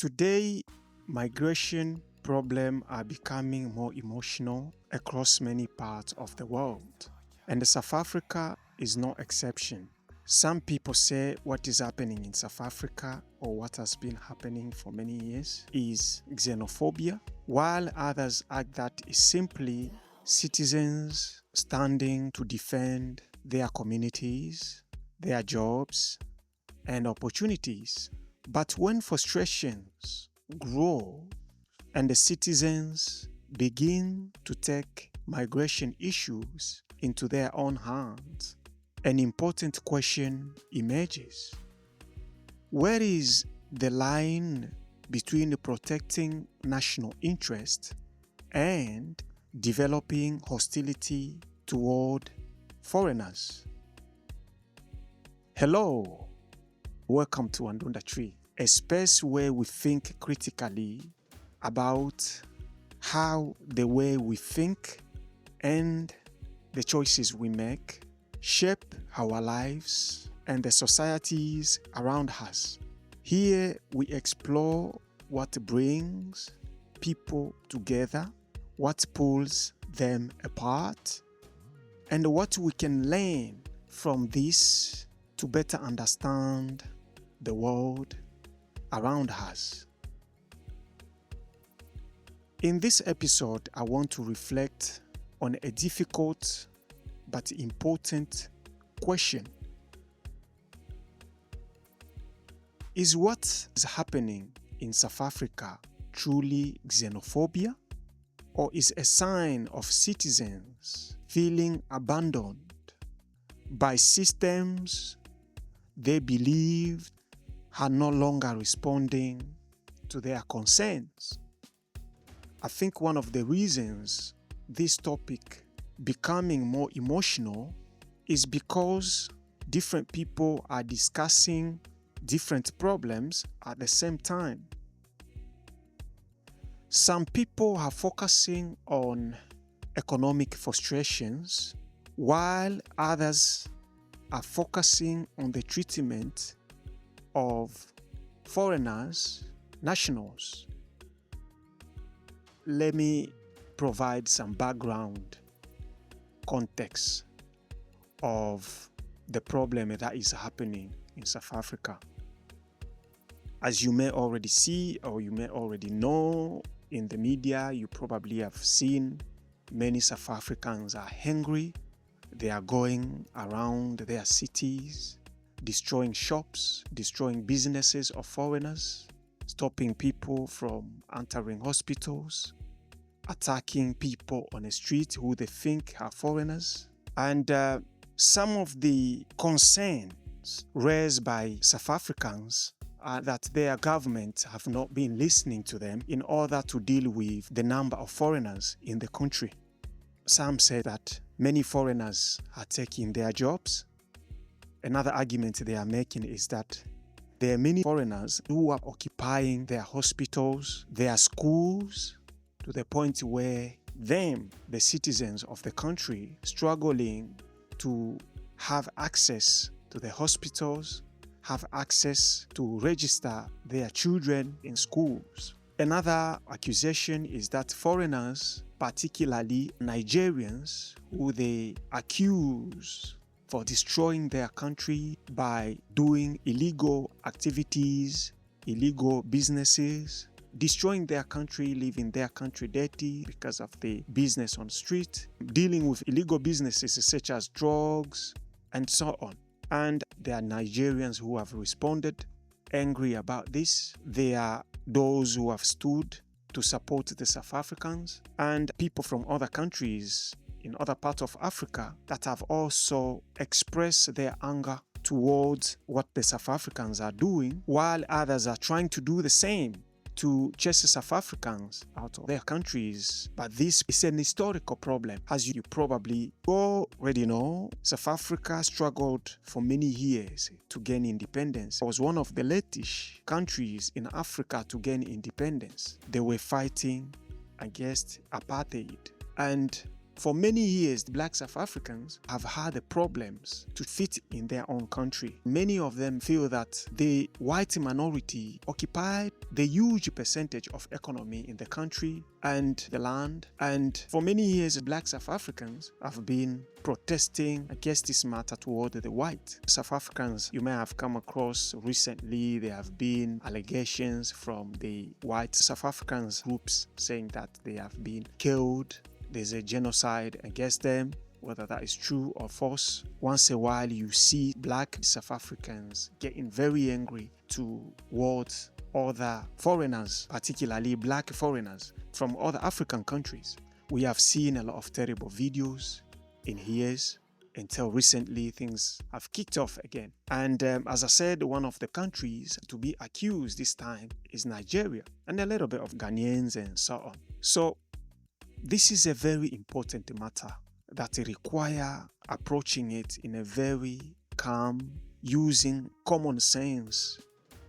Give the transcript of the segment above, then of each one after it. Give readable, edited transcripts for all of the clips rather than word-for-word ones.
Today, migration problems are becoming more emotional across many parts of the world, and South Africa is no exception. Some people say what is happening in South Africa, or what has been happening for many years, is xenophobia, while others act that is simply citizens standing to defend their communities, their jobs, and opportunities. But when frustrations grow and the citizens begin to take migration issues into their own hands, an important question emerges. Where is the line between protecting national interest and developing hostility toward foreigners? Hello, welcome to Andunda TREE, a space where we think critically about how the way we think and the choices we make shape our lives and the societies around us. Here we explore what brings people together, what pulls them apart, and what we can learn from this to better understand the world around us. In this episode, I want to reflect on a difficult but important question. Is what is happening in South Africa truly xenophobia, or is a sign of citizens feeling abandoned by systems they believed are no longer responding to their concerns? I think one of the reasons this topic becoming more emotional is because different people are discussing different problems at the same time. Some people are focusing on economic frustrations, while others are focusing on the treatment of foreigners, nationals. Let me provide some background context of the problem that is happening in South Africa. As you may already see, or you may already know in the media, you probably have seen many South Africans are angry. They are going around their cities, destroying shops, destroying businesses of foreigners, stopping people from entering hospitals, attacking people on the street who they think are foreigners. And some of the concerns raised by South Africans are that their government have not been listening to them in order to deal with the number of foreigners in the country. Some say that many foreigners are taking their jobs. Another argument they are making is that there are many foreigners who are occupying their hospitals, their schools, to the point where them, the citizens of the country, struggling to have access to the hospitals, have access to register their children in schools. Another accusation is that foreigners, particularly Nigerians, who they accuse for destroying their country by doing illegal activities, illegal businesses, destroying their country, leaving their country dirty because of the business on the street, dealing with illegal businesses such as drugs, and so on. And there are Nigerians who have responded angry about this. There are those who have stood to support the South Africans, and people from other countries in other parts of Africa that have also expressed their anger towards what the South Africans are doing, while others are trying to do the same to chase the South Africans out of their countries. But this is an historical problem. As you probably already know, South Africa struggled for many years to gain independence. It was one of the latest countries in Africa to gain independence. They were fighting against apartheid. And For many years, Black South Africans have had the problems to fit in their own country. Many of them feel that the white minority occupied the huge percentage of economy in the country and the land. And for many years, Black South Africans have been protesting against this matter toward the white South Africans. You may have come across recently, there have been allegations from the white South Africans groups saying that they have been killed. There's a genocide against them. Whether that is true or false, once a while you see Black South Africans getting very angry towards other foreigners, particularly Black foreigners from other African countries. We have seen a lot of terrible videos in years until recently things have kicked off again. And as I said, one of the countries to be accused this time is Nigeria, and a little bit of Ghanaians and so on. So this is a very important matter that require approaching it in a very calm, using common sense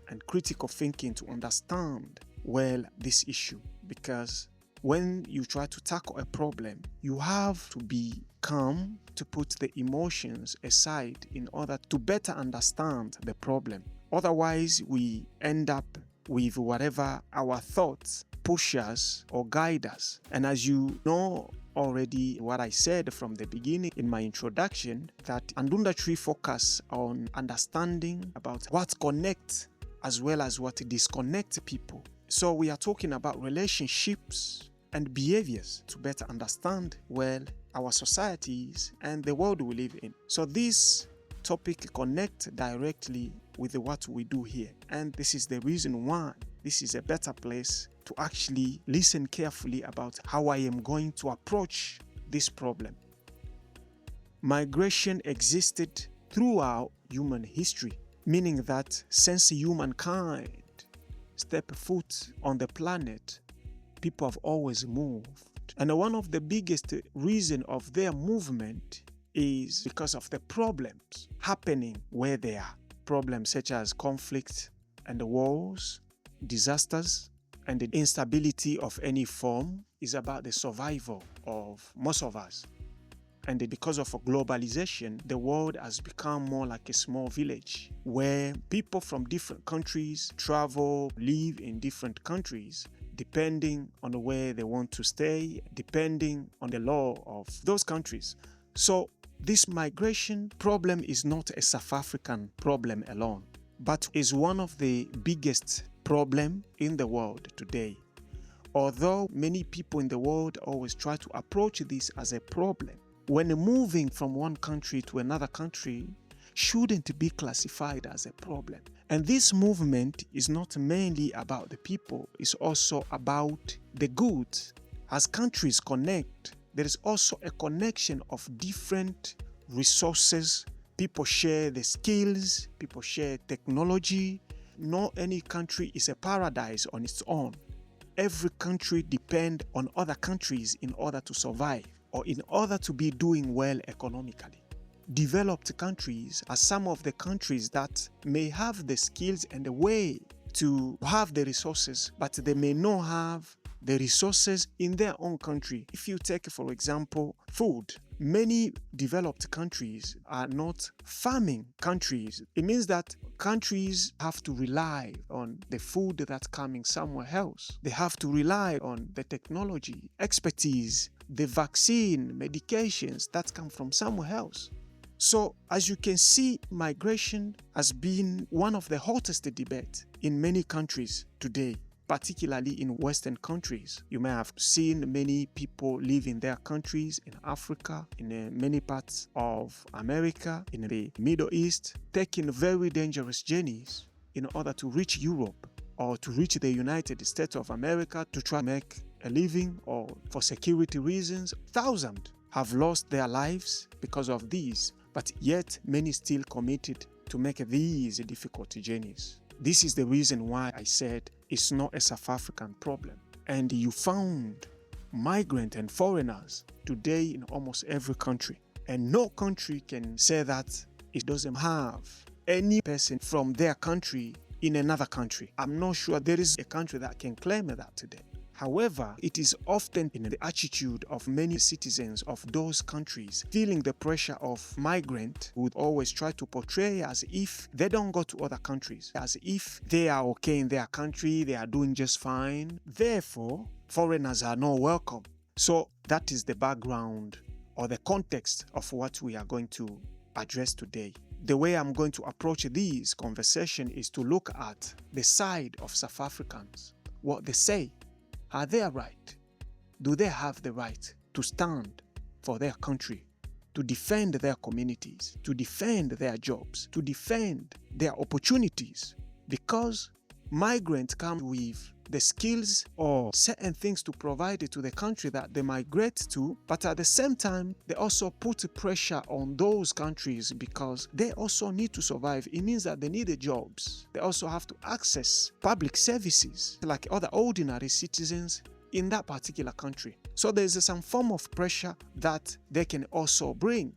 and critical thinking to understand well this issue. Because when you try to tackle a problem, you have to be calm, to put the emotions aside in order to better understand the problem. Otherwise, we end up with whatever our thoughts push us or guide us. And as you know already, what I said from the beginning in my introduction, that Andunda TREE focus on understanding about what connects as well as what disconnects people. So we are talking about relationships and behaviors to better understand well our societies and the world we live in. So this topic connects directly with what we do here, and this is the reason why this is a better place to actually listen carefully about how I am going to approach this problem. Migration existed throughout human history, meaning that since humankind stepped foot on the planet, people have always moved. And one of the biggest reasons of their movement is because of the problems happening where they are. Problems such as conflict and wars, disasters, and the instability of any form is about the survival of most of us. And because of globalization, the world has become more like a small village where people from different countries travel, live in different countries, depending on where they want to stay, depending on the law of those countries. So this migration problem is not a South African problem alone, but is one of the biggest problems in the world today. Although many people in the world always try to approach this as a problem, when moving from one country to another country shouldn't be classified as a problem. And this movement is not mainly about the people, it's also about the goods. As countries connect, there is also a connection of different resources. People share the skills, people share technology. Not any country is a paradise on its own. Every country depends on other countries in order to survive or in order to be doing well economically. Developed countries are some of the countries that may have the skills and the way to have the resources, but they may not have the resources in their own country. If you take, for example, food, many developed countries are not farming countries. It means that countries have to rely on the food that's coming somewhere else. They have to rely on the technology, expertise, the vaccine, medications that come from somewhere else. So, as you can see, migration has been one of the hottest debates in many countries today, particularly in Western countries. You may have seen many people live in their countries in Africa, in many parts of America, in the Middle East, taking very dangerous journeys in order to reach Europe or to reach the United States of America to try to make a living or for security reasons. Thousands have lost their lives because of these, but yet many still committed to make these difficult journeys. This is the reason why I said it's not a South African problem. And you found migrants and foreigners today in almost every country. And no country can say that it doesn't have any person from their country in another country. I'm not sure there is a country that can claim that today. However, it is often in the attitude of many citizens of those countries feeling the pressure of migrants who would always try to portray as if they don't go to other countries, as if they are okay in their country, they are doing just fine. Therefore, foreigners are not welcome. So that is the background or the context of what we are going to address today. The way I'm going to approach this conversation is to look at the side of South Africans, what they say. Are they right? Do they have the right to stand for their country, to defend their communities, to defend their jobs, to defend their opportunities? Because migrants come with the skills or certain things to provide to the country that they migrate to, but at the same time, they also put pressure on those countries because they also need to survive. It means that they need the jobs. They also have to access public services like other ordinary citizens in that particular country. So there's some form of pressure that they can also bring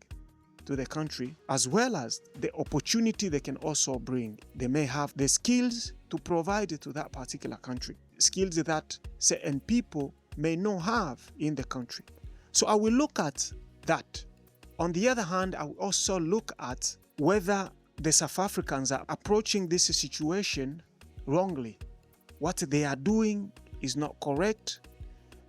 to the country, as well as the opportunity they can also bring. They may have the skills to provide to that particular country, skills that certain people may not have in the country. So I will look at that. On the other hand, I will also look at whether the South Africans are approaching this situation wrongly. What they are doing is not correct.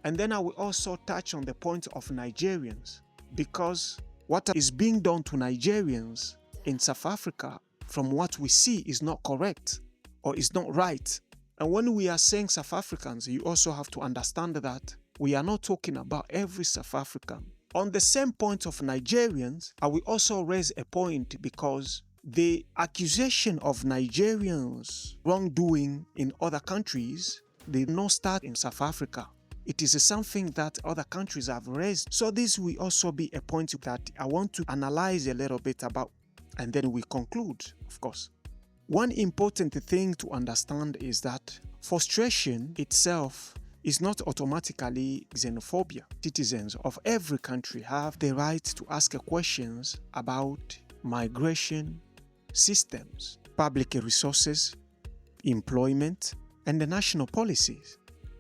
And then I will also touch on the point of Nigerians, because what is being done to Nigerians in South Africa, from what we see, is not correct or is not right. And when we are saying South Africans, you also have to understand that we are not talking about every South African. On the same point of Nigerians, I will also raise a point, because the accusation of Nigerians wrongdoing in other countries did not start in South Africa. It is something that other countries have raised. So this will also be a point that I want to analyze a little bit about, and then we conclude, of course. One important thing to understand is that frustration itself is not automatically xenophobia. Citizens of every country have the right to ask questions about migration systems, public resources, employment, and the national policies.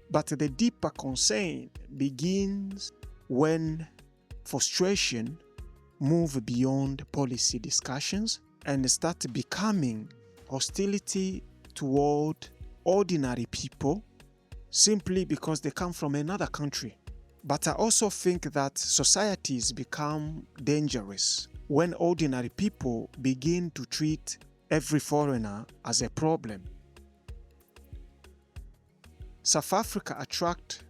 But the deeper concern begins when frustration moves beyond policy discussions and start becoming hostility toward ordinary people simply because they come from another country. But I also think that societies become dangerous when ordinary people begin to treat every foreigner as a problem. South Africa attracts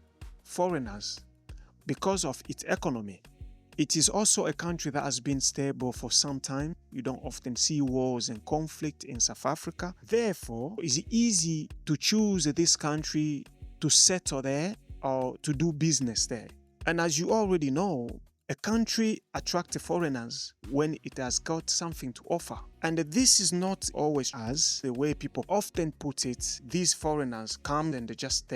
foreigners because of its economy. It is also a country that has been stable for some time. You don't often see wars and conflict in South Africa. Therefore, it's easy to choose this country to settle there or to do business there. And as you already know, a country attracts foreigners when it has got something to offer. And this is not always as the way people often put it. These foreigners come and they just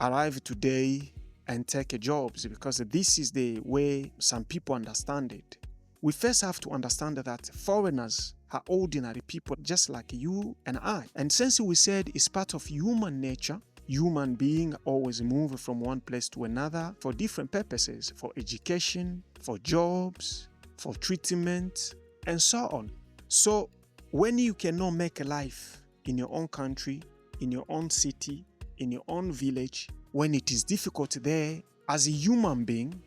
arrive today and take jobs, because this is the way some people understand it. We first have to understand that foreigners are ordinary people just like you and I. And since we said it's part of human nature, human beings always move from one place to another for different purposes, for education, for jobs, for treatment, and so on. So when you cannot make a life in your own country, in your own city, in your own village, when it is difficult there, as a human being,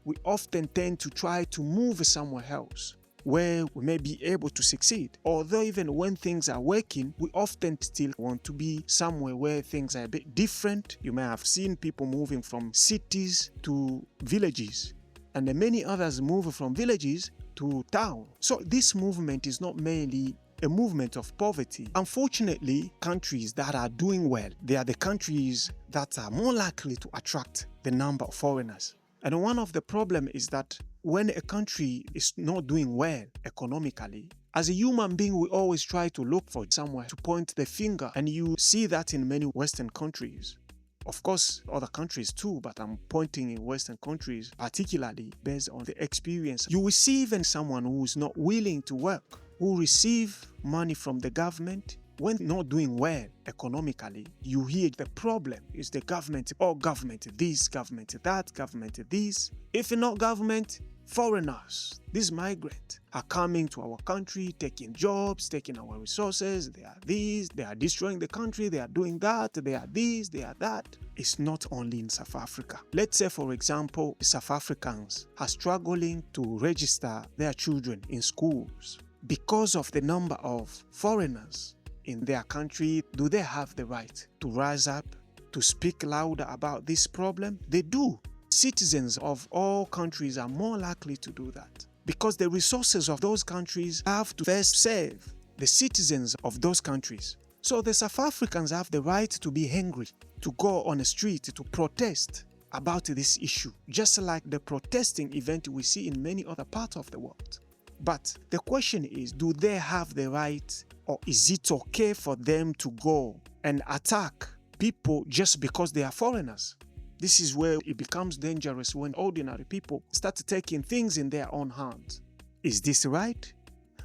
we often tend to try to move somewhere else where we may be able to succeed. Although even when things are working, we often still want to be somewhere where things are a bit different. You may have seen people moving from cities to villages, and many others move from villages to town. So this movement is not merely a movement of poverty. Unfortunately, countries that are doing well, they are the countries that are more likely to attract the number of foreigners. And one of the problems is that when a country is not doing well economically, as a human being, we always try to look for somewhere to point the finger. And you see that in many Western countries. Of course, other countries too, but I'm pointing in Western countries, particularly based on the experience. You will see even someone who is not willing to work, who receive money from the government, when not doing well economically, you hear the problem is the government, or government this, government that, government this. If not government, foreigners, these migrants are coming to our country, taking jobs, taking our resources. They are these, they are destroying the country, they are doing that, they are this, they are that. It's not only in South Africa. Let's say, for example, South Africans are struggling to register their children in schools because of the number of foreigners in their country. Do they have the right to rise up, to speak louder about this problem? They do. Citizens of all countries are more likely to do that because the resources of those countries have to first serve the citizens of those countries. So the South Africans have the right to be angry, to go on the street, to protest about this issue, just like the protesting event we see in many other parts of the world. But the question is, do they have the right, or is it okay for them to go and attack people just because they are foreigners? This is where it becomes dangerous, when ordinary people start taking things in their own hands. Is this right?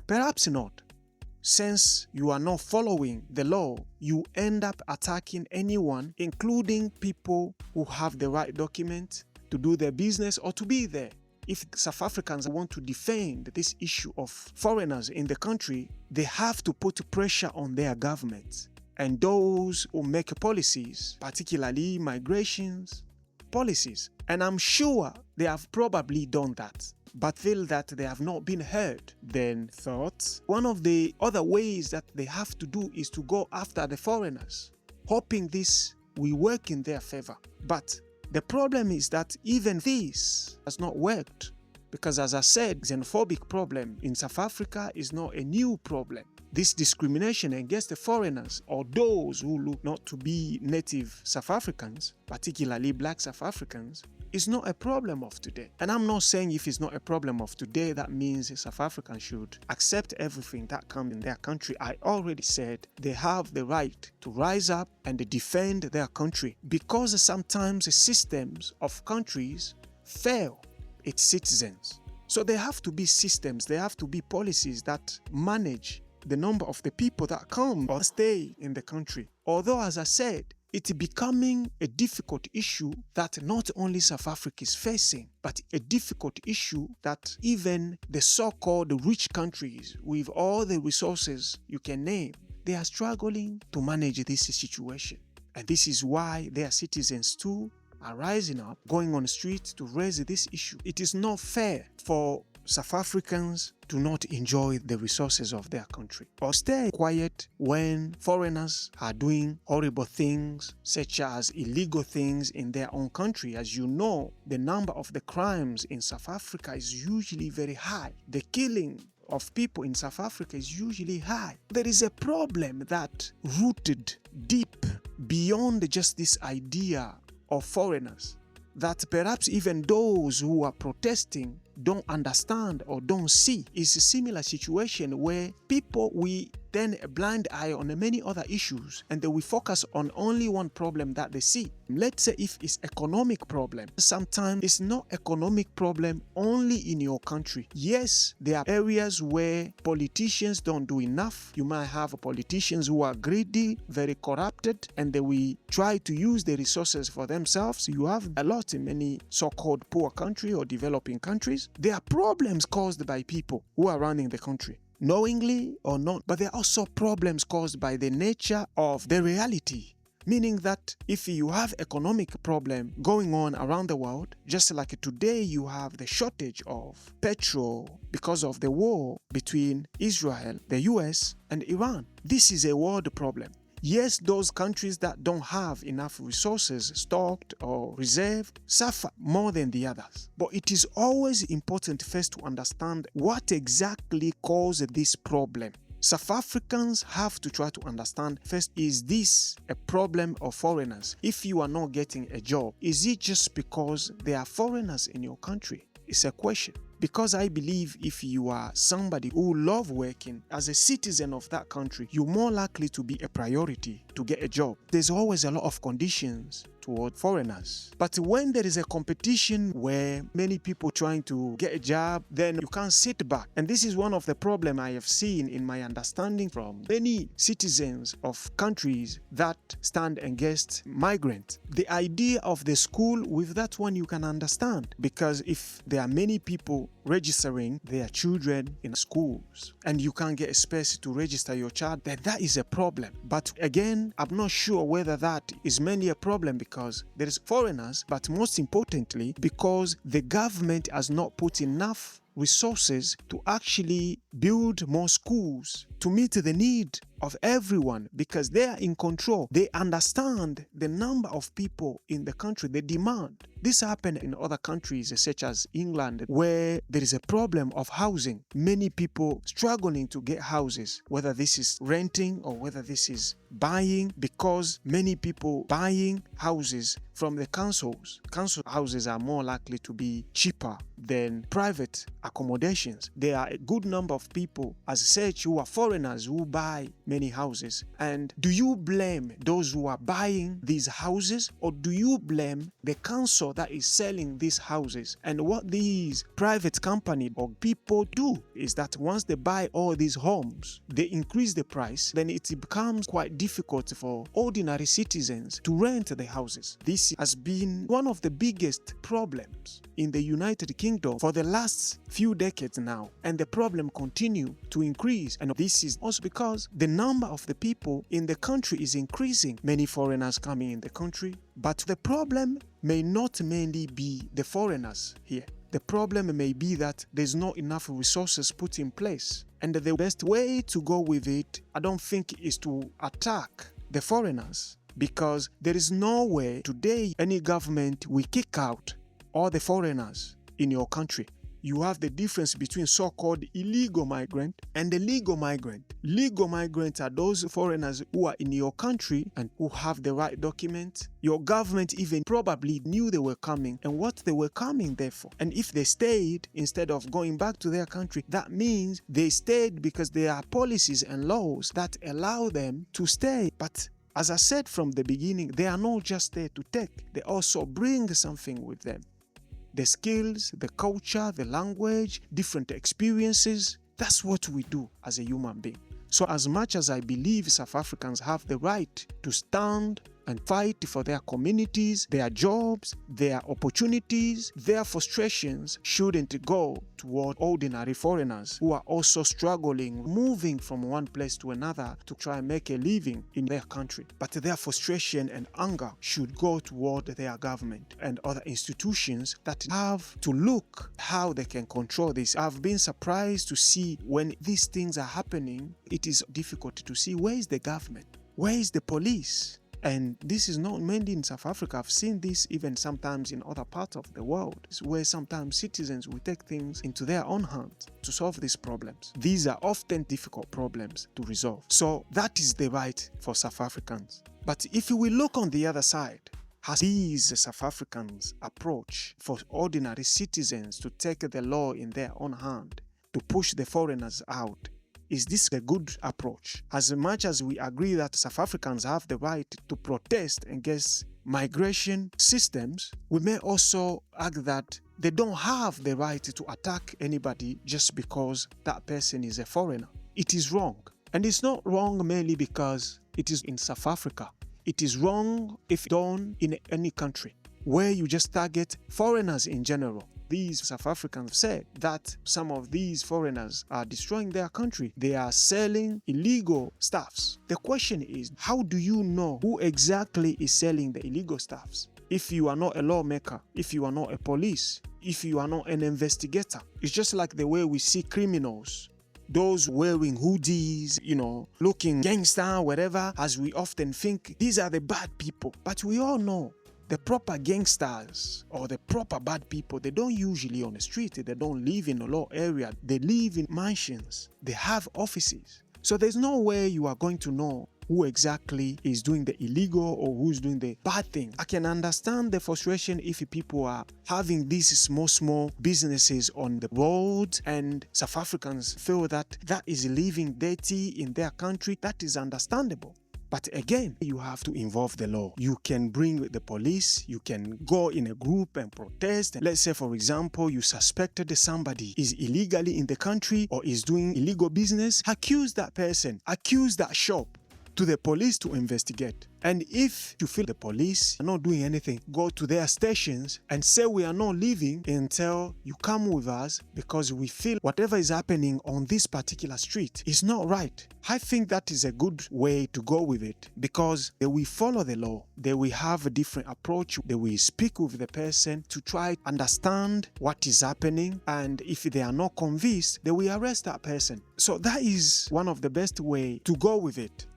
Perhaps not. Since you are not following the law, you end up attacking anyone, including people who have the right document to do their business or to be there. If South Africans want to defend this issue of foreigners in the country, they have to put pressure on their governments and those who make policies, particularly migrations policies. And I'm sure they have probably done that, but feel that they have not been heard. Then thought one of the other ways that they have to do is to go after the foreigners, hoping this will work in their favor. But the problem is that even this has not worked, because as I said, xenophobic problem in South Africa is not a new problem. This discrimination against the foreigners, or those who look not to be native South Africans, particularly black South Africans, is not a problem of today. And I'm not saying if it's not a problem of today, that means South Africans should accept everything that comes in their country. I already said they have the right to rise up and defend their country, because sometimes the systems of countries fail its citizens. So there have to be systems, there have to be policies that manage the number of the people that come or stay in the country. Although, as I said, it's becoming a difficult issue that not only South Africa is facing, but a difficult issue that even the so-called rich countries with all the resources you can name, they are struggling to manage this situation. And this is why their citizens too are rising up, going on the streets to raise this issue. It is not fair for South Africans to not enjoy the resources of their country, or stay quiet when foreigners are doing horrible things, such as illegal things in their own country. As you know, the number of the crimes in South Africa is usually very high. The killing of people in South Africa is usually high. There is a problem that rooted deep beyond just this idea of foreigners, that perhaps even those who are protesting don't understand or don't see. Is a similar situation where people will turn a blind eye on many other issues, and they will focus on only one problem that they see. Let's say if it's economic problem, sometimes it's not economic problem only in your country. Yes, there are areas where politicians don't do enough. You might have politicians who are greedy, very corrupted, and they will try to use the resources for themselves. You have a lot in many so-called poor countries or developing countries. There are problems caused by people who are running the country, knowingly or not, but there are also problems caused by the nature of the reality. Meaning that if you have economic problem going on around the world, just like today you have the shortage of petrol because of the war between Israel, the US, and Iran. This is a world problem. Yes, those countries that don't have enough resources stocked or reserved suffer more than the others. But it is always important first to understand what exactly caused this problem. South Africans have to try to understand first, is this a problem of foreigners? If you are not getting a job, is it just because there are foreigners in your country? It's a question. Because I believe if you are somebody who loves working as a citizen of that country, you're more likely to be a priority to get a job. There's always a lot of conditions toward foreigners. But when there is a competition where many people trying to get a job, then you can't sit back. And this is one of the problems I have seen in my understanding from many citizens of countries that stand against migrants. The idea of the school, with that one you can understand, because if there are many people registering their children in schools and you can't get a space to register your child, then that is a problem. But again, I'm not sure whether that is mainly a problem because there is foreigners, but most importantly because the government has not put enough resources to actually build more schools to meet the need of everyone, because they are in control. They understand the number of people in the country, the demand. This happened in other countries such as England, where there is a problem of housing. Many people struggling to get houses, whether this is renting or whether this is buying, because many people buying houses from the councils. Council houses are more likely to be cheaper than private accommodations. There are a good number of people as such who are foreigners who buy many houses. And do you blame those who are buying these houses, or do you blame the council that is selling these houses? And what these private company or people do is that once they buy all these homes, they increase the price, then it becomes quite difficult for ordinary citizens to rent the houses. This has been one of the biggest problems in the United Kingdom for the last few decades now, and the problem continues to increase. And this is also because the number of the people in the country is increasing. Many foreigners coming in the country, but the problem may not mainly be the foreigners here. The problem may be that there's not enough resources put in place. And the best way to go with it, I don't think, is to attack the foreigners, because there is no way today any government will kick out all the foreigners in your country. You have the difference between so-called illegal migrant and the legal migrant. Legal migrants are those foreigners who are in your country and who have the right documents. Your government even probably knew they were coming and what they were coming there for. And if they stayed instead of going back to their country, that means they stayed because there are policies and laws that allow them to stay. But as I said from the beginning, they are not just there to take. They also bring something with them. The skills, the culture, the language, different experiences. That's what we do as a human being. So as much as I believe South Africans have the right to stand and fight for their communities, their jobs, their opportunities, their frustrations shouldn't go toward ordinary foreigners who are also struggling, moving from one place to another to try and make a living in their country. But their frustration and anger should go toward their government and other institutions that have to look how they can control this. I've been surprised to see when these things are happening, it is difficult to see where is the government, where is the police. And this is not mainly in South Africa. I've seen this even sometimes in other parts of the world, where sometimes citizens will take things into their own hands to solve these problems. These are often difficult problems to resolve. So that is the right for South Africans. But if we look on the other side, has these South Africans' approach for ordinary citizens to take the law in their own hand, to push the foreigners out, is this a good approach? As much as we agree that South Africans have the right to protest against migration systems, we may also argue that they don't have the right to attack anybody just because that person is a foreigner. It is wrong. And it's not wrong mainly because it is in South Africa. It is wrong if done in any country where you just target foreigners in general. These South Africans said that some of these foreigners are destroying their country. They are selling illegal stuffs. The question is, how do you know who exactly is selling the illegal stuffs? If you are not a lawmaker, if you are not a police, if you are not an investigator, it's just like the way we see criminals. Those wearing hoodies, looking gangster, whatever, as we often think, these are the bad people. But we all know the proper gangsters or the proper bad people, they don't usually on the street. They don't live in a law area. They live in mansions. They have offices. So there's no way you are going to know who exactly is doing the illegal or who's doing the bad thing. I can understand the frustration if people are having these small businesses on the road and South Africans feel that is living dirty in their country. That is understandable. But again, you have to involve the law. You can bring the police, you can go in a group and protest. Let's say, for example, you suspected somebody is illegally in the country or is doing illegal business. Accuse that person, accuse that shop to the police to investigate. And if you feel the police are not doing anything, go to their stations and say, we are not leaving until you come with us because we feel whatever is happening on this particular street is not right. I think that is a good way to go with it, because they will follow the law. They will have a different approach. They will speak with the person to try to understand what is happening. And if they are not convinced, they will arrest that person. So that is one of the best way to go with it.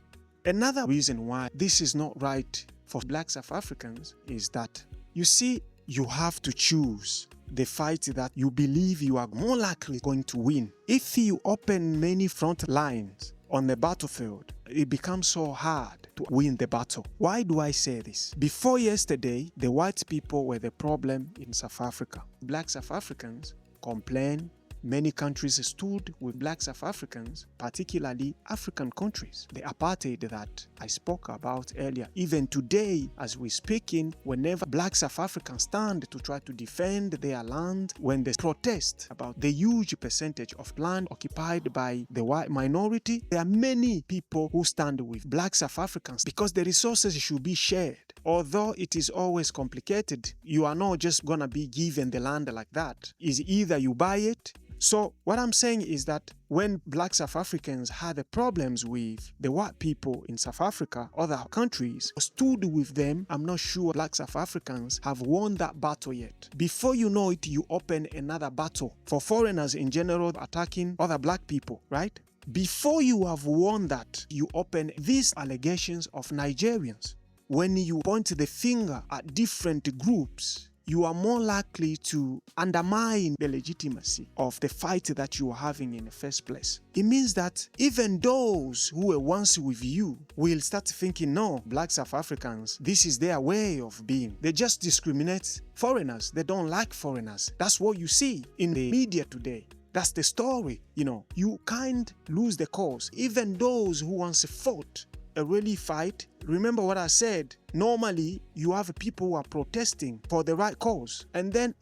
Another reason why this is not right for Black South Africans is that, you see, you have to choose the fight that you believe you are more likely going to win. If you open many front lines on the battlefield, it becomes so hard to win the battle. Why do I say this? Before yesterday, the white people were the problem in South Africa. Black South Africans complain. Many countries stood with Black South Africans, particularly African countries. The apartheid that I spoke about earlier. Even today, as we're speaking, whenever Black South Africans stand to try to defend their land, when they protest about the huge percentage of land occupied by the white minority, there are many people who stand with Black South Africans because the resources should be shared. Although it is always complicated, you are not just gonna be given the land like that. It's either you buy it. So what I'm saying is that when Black South Africans had the problems with the white people in South Africa, other countries stood with them, I'm not sure Black South Africans have won that battle yet. Before you know it, you open another battle for foreigners in general attacking other black people, right? Before you have won that, you open these allegations of Nigerians. When you point the finger at different groups, you are more likely to undermine the legitimacy of the fight that you are having in the first place. It means that even those who were once with you will start thinking, no, Black South Africans, this is their way of being. They just discriminate foreigners. They don't like foreigners. That's what you see in the media today. That's the story. You can't lose the cause. Even those who once fought a really fight, remember what I said, normally you have people who are protesting for the right cause, and then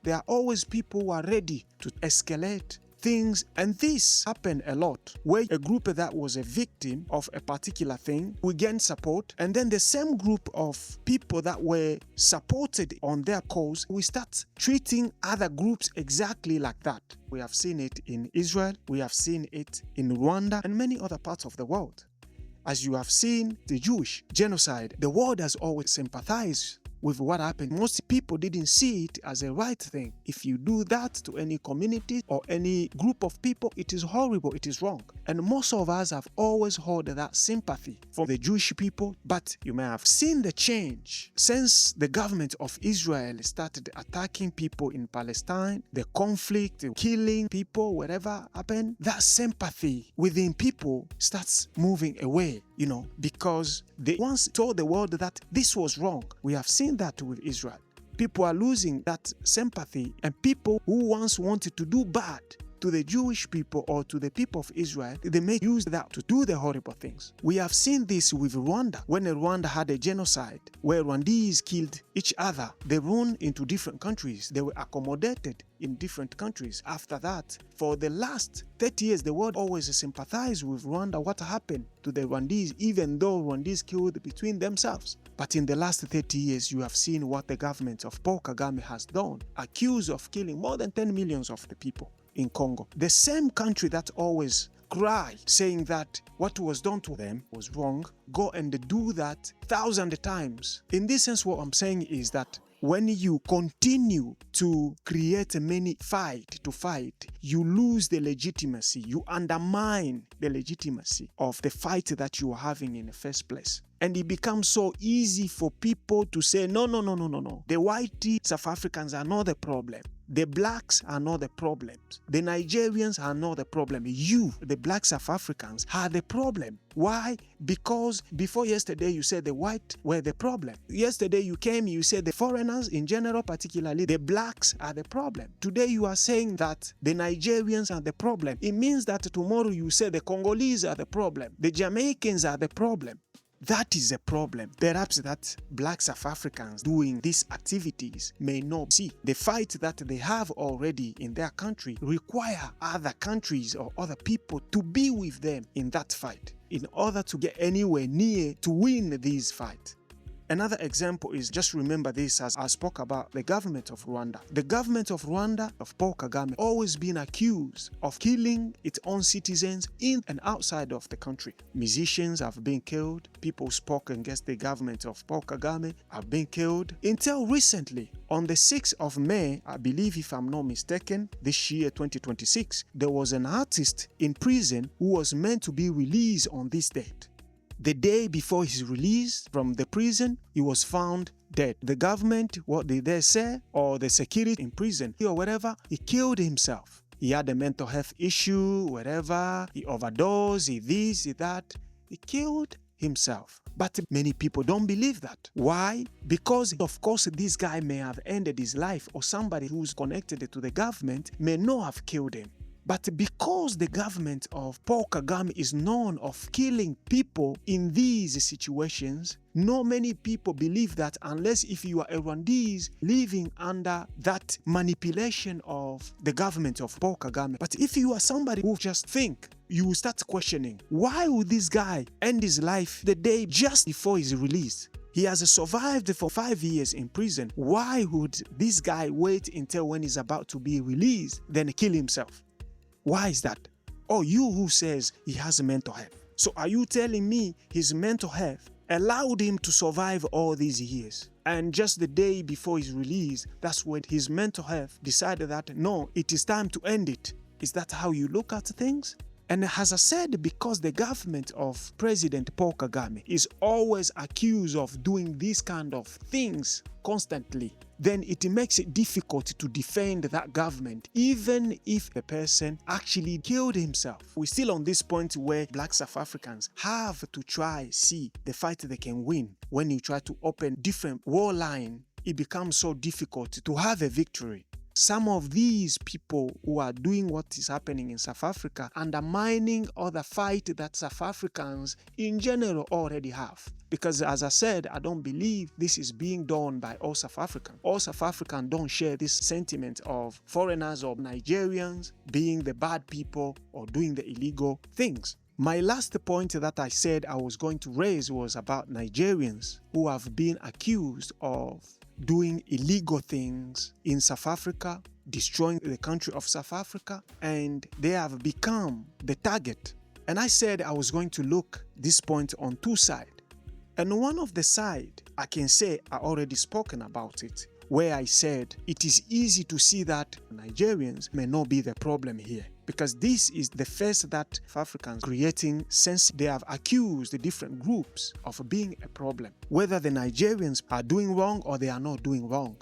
there are always people who are ready to escalate things, and this happened a lot, where a group that was a victim of a particular thing will gain support, and then the same group of people that were supported on their cause will start treating other groups exactly like that. We have seen it in Israel, we have seen it in Rwanda, and many other parts of the world. As you have seen the Jewish genocide, the world has always sympathized with what happened. Most people didn't see it as a right thing. If you do that to any community or any group of people, it is horrible, it is wrong. And most of us have always held that sympathy for the Jewish people, but you may have seen the change since the government of Israel started attacking people in Palestine, the conflict, killing people, whatever happened, that sympathy within people starts moving away, because they once told the world that this was wrong. We have seen that with Israel. People are losing that sympathy, and people who once wanted to do bad to the Jewish people or to the people of Israel, they may use that to do the horrible things. We have seen this with Rwanda. When Rwanda had a genocide where Rwandese killed each other, they ran into different countries. They were accommodated in different countries. After that, for the last 30 years, the world always sympathized with Rwanda. What happened to the Rwandese, even though Rwandese killed between themselves. But in the last 30 years, you have seen what the government of Paul Kagame has done, accused of killing more than 10 million of the people in Congo. The same country that always cried, saying that what was done to them was wrong, go and do that 1,000 times. In this sense, what I'm saying is that when you continue to create many fight, you lose the legitimacy, you undermine the legitimacy of the fight that you are having in the first place. And it becomes so easy for people to say, no. The white South Africans are not the problem. The blacks are not the problem. The Nigerians are not the problem. You, the black South Africans, are the problem. Why? Because before yesterday you said the white were the problem. Yesterday you came, you said the foreigners in general, particularly the blacks, are the problem. Today you are saying that the Nigerians are the problem. It means that tomorrow you say the Congolese are the problem. The Jamaicans are the problem. That is a problem. Perhaps that black South Africans doing these activities may not see. The fight that they have already in their country require other countries or other people to be with them in that fight in order to get anywhere near to win this fight. Another example is, just remember this as I spoke about the government of Rwanda. The government of Rwanda, of Paul Kagame, always been accused of killing its own citizens in and outside of the country. Musicians have been killed. People who spoke against the government of Paul Kagame have been killed. Until recently, on the 6th of May, I believe if I'm not mistaken, this year 2026, there was an artist in prison who was meant to be released on this date. The day before his release from the prison, he was found dead. The government, what did they say? Or the security in prison, or whatever, he killed himself. He had a mental health issue, whatever, he overdosed, he this, he that. He killed himself. But many people don't believe that. Why? Because, of course, this guy may have ended his life, or somebody who's connected to the government may not have killed him. But because the government of Paul Kagame is known of killing people in these situations, not many people believe that, unless if you are a Rwandese living under that manipulation of the government of Paul Kagame. But if you are somebody who just think, you will start questioning, why would this guy end his life the day just before his release? He has survived for 5 years in prison. Why would this guy wait until when he's about to be released, then kill himself? Why is that? Or you who says he has mental health. So are you telling me his mental health allowed him to survive all these years? And just the day before his release, that's when his mental health decided that, no, it is time to end it. Is that how you look at things? And as I said, because the government of President Paul Kagame is always accused of doing these kind of things constantly, then it makes it difficult to defend that government, even if the person actually killed himself. We're still on this point where black South Africans have to try see the fight they can win. When you try to open different war line, it becomes so difficult to have a victory. Some of these people who are doing what is happening in South Africa, undermining other fight that South Africans in general already have. Because as I said, I don't believe this is being done by all South Africans. All South Africans don't share this sentiment of foreigners or Nigerians being the bad people or doing the illegal things. My last point that I said I was going to raise was about Nigerians who have been accused of doing illegal things in South Africa, destroying the country of South Africa, and they have become the target. And I said I was going to look this point on two sides. And one of the side, I can say I already spoken about it, where I said it is easy to see that Nigerians may not be the problem here. Because this is the first that Africans creating since they have accused the different groups of being a problem, whether the Nigerians are doing wrong or they are not doing wrong.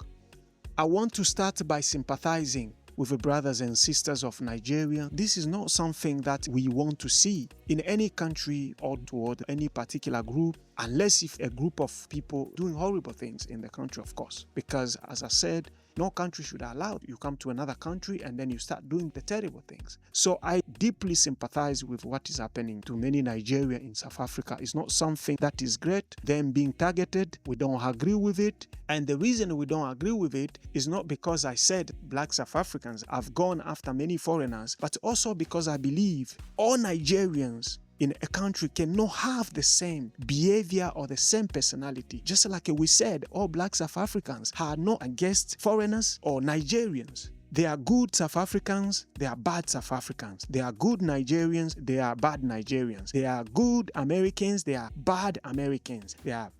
I want to start by sympathizing with the brothers and sisters of Nigeria. This is not something that we want to see in any country or toward any particular group, unless if a group of people doing horrible things in the country, of course. Because as I said, no country should allow you come to another country and then you start doing the terrible things. So I deeply sympathize with what is happening to many Nigerians in South Africa. It's not something that is great. Them being targeted, we don't agree with it. And the reason we don't agree with it is not because I said black South Africans have gone after many foreigners, but also because I believe all Nigerians in a country cannot have the same behavior or the same personality. Just like we said, all black South Africans are not against foreigners or Nigerians. They are good South Africans, they are bad South Africans. They are good Nigerians, they are bad Nigerians. They are good Americans, they are bad Americans. They are,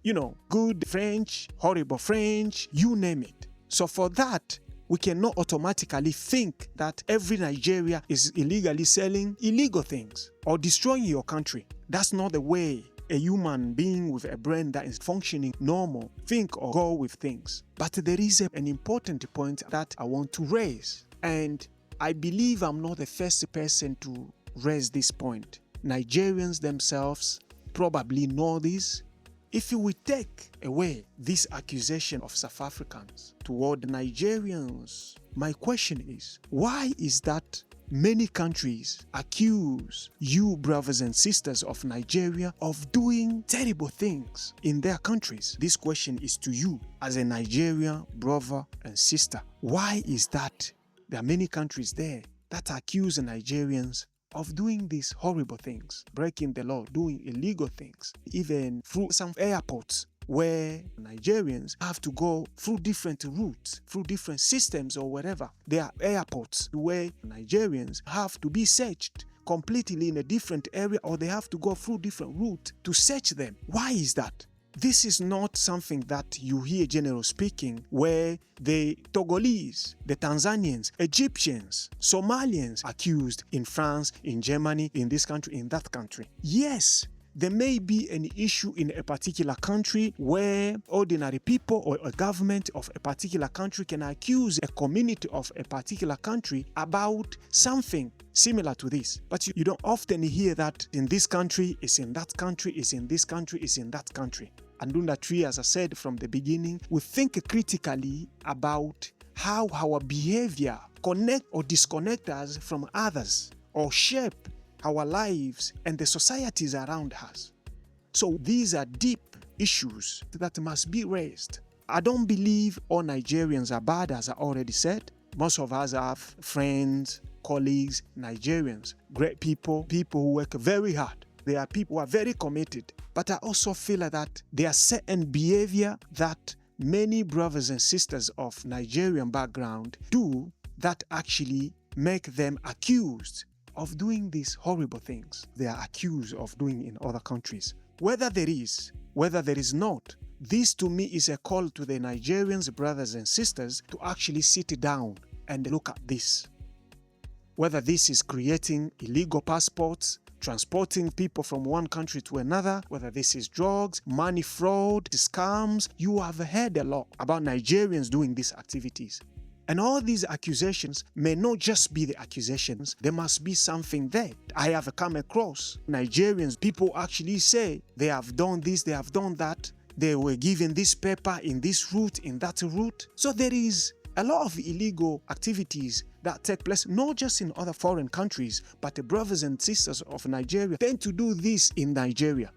good French, horrible French, you name it. So for that, we cannot automatically think that every Nigeria is illegally selling illegal things or destroying your country. That's not the way a human being with a brain that is functioning normal think or go with things. But there is an important point that I want to raise, and I believe I'm not the first person to raise this point. Nigerians themselves probably know this. If we take away this accusation of South Africans toward Nigerians, my question is, why is that many countries accuse you, brothers and sisters of Nigeria, of doing terrible things in their countries? This question is to you as a Nigerian brother and sister. Why is that there are many countries there that accuse Nigerians of doing these horrible things, breaking the law, doing illegal things, even through some airports where Nigerians have to go through different routes, through different systems or whatever. There are airports where Nigerians have to be searched completely in a different area, or they have to go through different routes to search them. Why is that? This is not something that you hear generally speaking, where the Togolese, the Tanzanians, Egyptians, Somalians accused in France, in Germany, in this country, in that country. Yes, there may be an issue in a particular country where ordinary people or a government of a particular country can accuse a community of a particular country about something similar to this. But you don't often hear that in this country, is in that country, is in this country, is in that country. Andunda TREE, as I said from the beginning, we think critically about how our behavior connect or disconnect us from others, or shape our lives and the societies around us. So these are deep issues that must be raised. I don't believe all Nigerians are bad, as I already said. Most of us have friends, colleagues, Nigerians, great people, people who work very hard. There are people who are very committed. But I also feel that there are certain behavior that many brothers and sisters of Nigerian background do that actually make them accused of doing these horrible things they are accused of doing in other countries. Whether there is not, this to me is a call to the Nigerians, brothers and sisters, to actually sit down and look at this. Whether this is creating illegal passports, transporting people from one country to another, whether this is drugs, money fraud, scams, you have heard a lot about Nigerians doing these activities. And all these accusations may not just be the accusations, there must be something there. I have come across Nigerians, people actually say they have done this, they have done that, they were given this paper in this route, in that route. So there is a lot of illegal activities that take place, not just in other foreign countries, but the brothers and sisters of Nigeria tend to do this in Nigeria.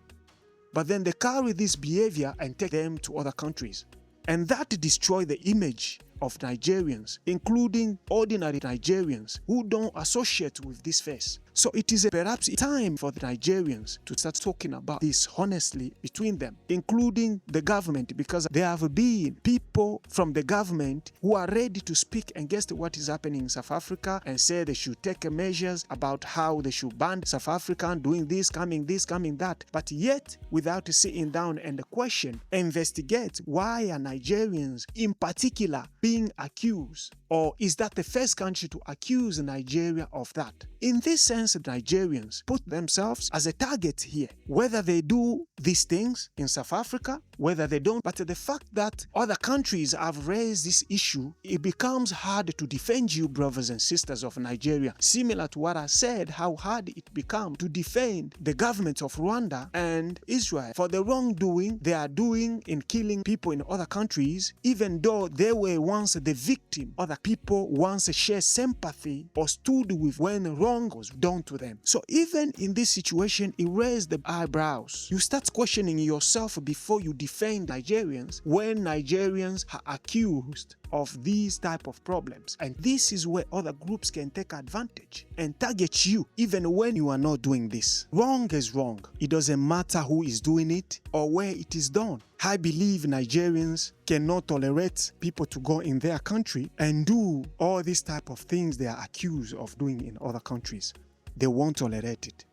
But then they carry this behavior and take them to other countries. And that destroys the image of Nigerians, including ordinary Nigerians who don't associate with this face. So it is perhaps time for the Nigerians to start talking about this honestly between them, including the government, because there have been people from the government who are ready to speak against what is happening in South Africa and say they should take measures about how they should ban South Africa doing this, coming that. But yet, without sitting down and question, investigate why are Nigerians in particular being accused? Or is that the first country to accuse Nigeria of that? In this sense, Nigerians put themselves as a target here. Whether they do these things in South Africa, whether they don't, but the fact that other countries have raised this issue, it becomes hard to defend you, brothers and sisters of Nigeria. Similar to what I said, how hard it becomes to defend the government of Rwanda and Israel for the wrongdoing they are doing in killing people in other countries, even though they were once the victim. Other people once shared sympathy or stood with when wrong was done to them. So even in this situation, it raised the eyebrows. You start questioning yourself before you defend Nigerians when Nigerians are accused of these type of problems. And this is where other groups can take advantage and target you even when you are not doing this. Wrong is wrong. It doesn't matter who is doing it or where it is done. I believe Nigerians cannot tolerate people to go in their country and do all these type of things they are accused of doing in other countries. They won't tolerate it.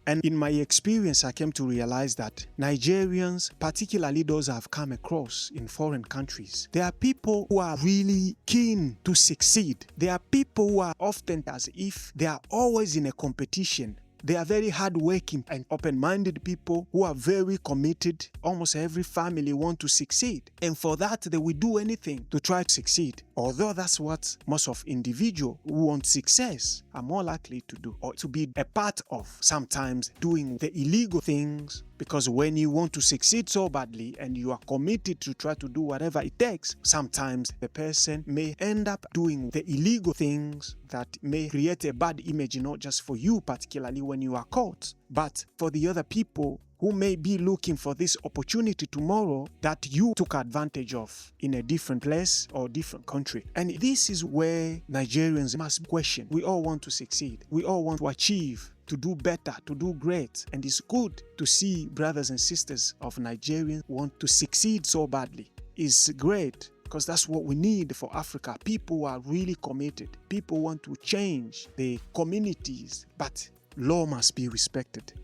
And in my experience, I came to realize that Nigerians, particularly those I've come across in foreign countries, there are people who are really keen to succeed. There are people who are often as if they are always in a competition. They are very hardworking and open-minded people who are very committed. Almost every family want to succeed. And for that, they will do anything to try to succeed. Although that's what most of individuals who want success are more likely to do, or to be a part of, sometimes doing the illegal things. Because when you want to succeed so badly and you are committed to try to do whatever it takes, sometimes the person may end up doing the illegal things that may create a bad image, not just for you particularly when you are caught, but for the other people who may be looking for this opportunity tomorrow that you took advantage of in a different place or different country. And this is where Nigerians must question. We all want to succeed. We all want to achieve, to do better, to do great. And it's good to see brothers and sisters of Nigerians want to succeed so badly. It's great because that's what we need for Africa. People who are really committed. People want to change the communities, but law must be respected.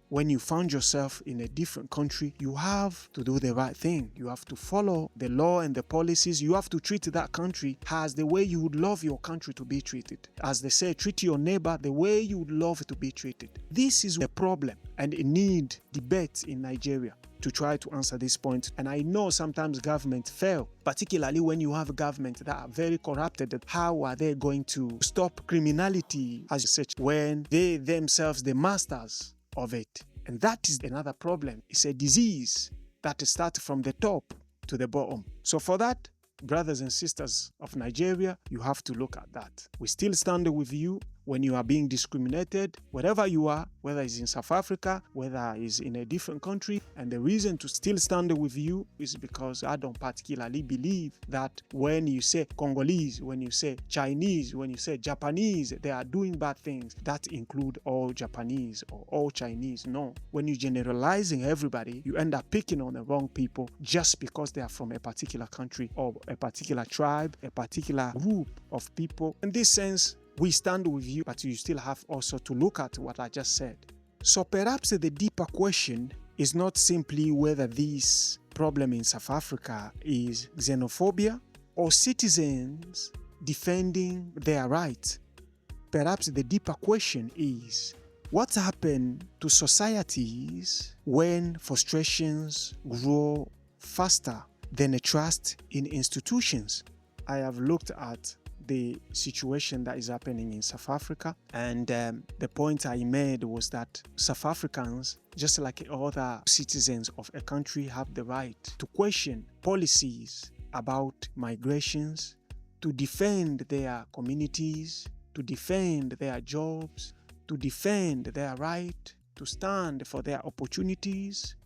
When you found yourself in a different country, you have to do the right thing. You have to follow the law and the policies. You have to treat that country as the way you would love your country to be treated. As they say, treat your neighbor the way you would love to be treated. This is the problem, and it needs debate in Nigeria to try to answer this point. And I know sometimes governments fail, particularly when you have governments that are very corrupted. How are they going to stop criminality as such when they themselves, the masters of it? And that is another problem. It's a disease that starts from the top to the bottom. So for that, brothers and sisters of Nigeria, you have to look at that. We still stand with you when you are being discriminated, wherever you are, whether it's in South Africa, whether it's in a different country. And the reason to still stand with you is because I don't particularly believe that when you say Congolese, when you say Chinese, when you say Japanese, they are doing bad things. That include all Japanese or all Chinese. No. When you're generalizing everybody, you end up picking on the wrong people just because they are from a particular country or a particular tribe, a particular group of people. In this sense, we stand with you, but you still have also to look at what I just said. So perhaps the deeper question is not simply whether this problem in South Africa is xenophobia or citizens defending their rights. Perhaps the deeper question is, what happened to societies when frustrations grow faster than a trust in institutions? I have looked at the situation that is happening in South Africa, and the point I made was that South Africans, just like other citizens of a country, have the right to question policies about migrations, to defend their communities, to defend their jobs, to defend their right, to stand for their opportunities,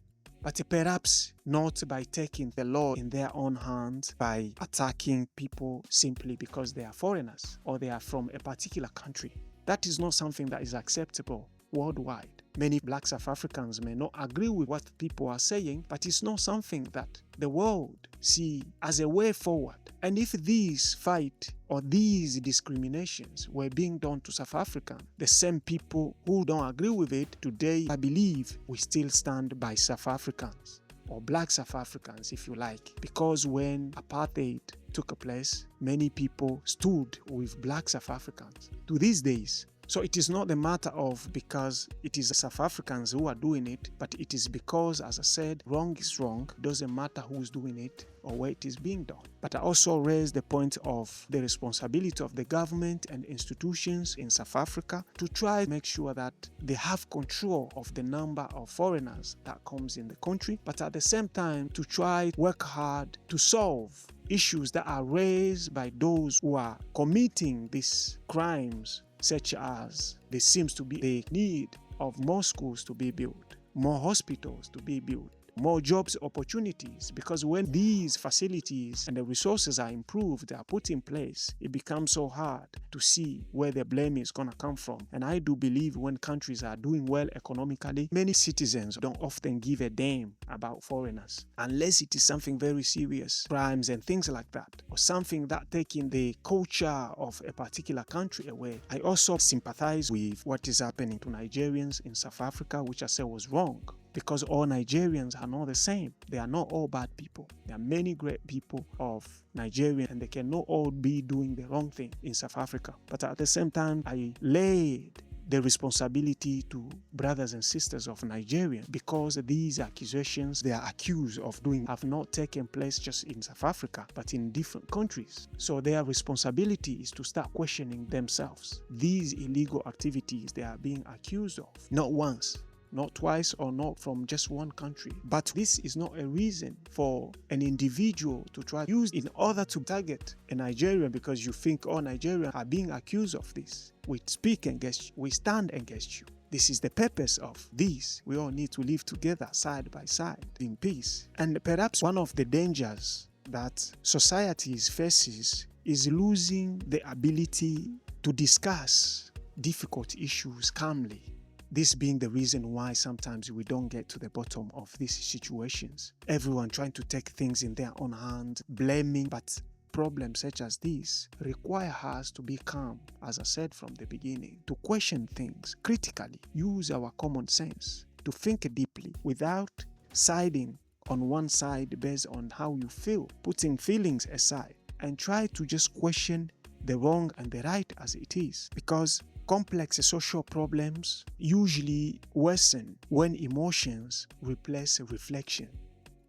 but perhaps not by taking the law in their own hands, by attacking people simply because they are foreigners or they are from a particular country. That is not something that is acceptable worldwide. Many Black South Africans may not agree with what people are saying, but it's not something that the world see as a way forward. And if these fight or these discriminations were being done to South Africa, the same people who don't agree with it today, I believe, we still stand by South Africans, or Black South Africans if you like, because when apartheid took place, many people stood with Black South Africans. To these days, so it is not a matter of because it is South Africans who are doing it, but it is because, as I said, wrong is wrong. It doesn't matter who's doing it or where it is being done. But I also raised the point of the responsibility of the government and institutions in South Africa to try to make sure that they have control of the number of foreigners that comes in the country, but at the same time to try to work hard to solve issues that are raised by those who are committing these crimes, such as there seems to be the need of more schools to be built, more hospitals to be built, more jobs opportunities, because when these facilities and the resources are improved, are put in place, it becomes so hard to see where the blame is going to come from. And I do believe when countries are doing well economically, many citizens don't often give a damn about foreigners, unless it is something very serious, crimes and things like that, or something that taking the culture of a particular country away. I also sympathize with what is happening to Nigerians in South Africa, which I said was wrong. Because all Nigerians are not the same. They are not all bad people. There are many great people of Nigeria, and they cannot all be doing the wrong thing in South Africa. But at the same time, I laid the responsibility to brothers and sisters of Nigeria, because these accusations they are accused of doing have not taken place just in South Africa, but in different countries. So their responsibility is to start questioning themselves. These illegal activities they are being accused of, not once, not twice, or not from just one country. But this is not a reason for an individual to try to use in order to target a Nigerian because you think, oh, Nigerians are being accused of this. We speak against you. We stand against you. This is the purpose of this. We all need to live together side by side in peace. And perhaps one of the dangers that society faces is losing the ability to discuss difficult issues calmly. This being the reason why sometimes we don't get to the bottom of these situations. Everyone trying to take things in their own hand, blaming, but problems such as these require us to be calm, as I said from the beginning, to question things critically, use our common sense, to think deeply without siding on one side based on how you feel, putting feelings aside, and try to just question the wrong and the right as it is. Because complex social problems usually worsen when emotions replace reflection.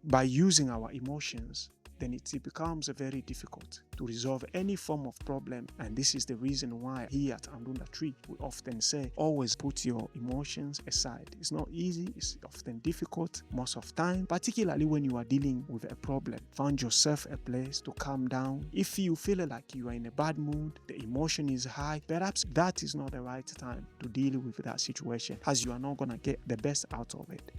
By using our emotions, then it becomes very difficult to resolve any form of problem. And this is the reason why here at Andunda TREE, we often say, always put your emotions aside. It's not easy, it's often difficult most of time, particularly when you are dealing with a problem. Find yourself a place to calm down. If you feel like you are in a bad mood, the emotion is high, perhaps that is not the right time to deal with that situation, as you are not going to get the best out of it.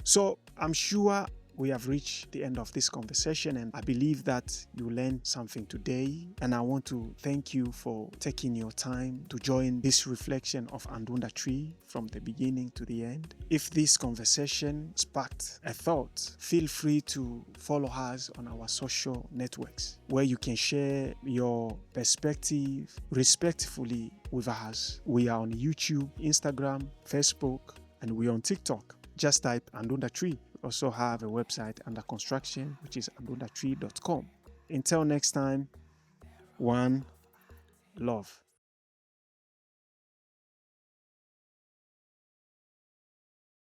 So I'm sure we have reached the end of this conversation, and I believe that you learned something today. And I want to thank you for taking your time to join this reflection of Andunda TREE from the beginning to the end. If this conversation sparked a thought, feel free to follow us on our social networks, where you can share your perspective respectfully with us. We are on YouTube, Instagram, Facebook, and we're on TikTok. Just type Andunda TREE. We also have a website under construction, which is andundatree.com. Until next time, one love.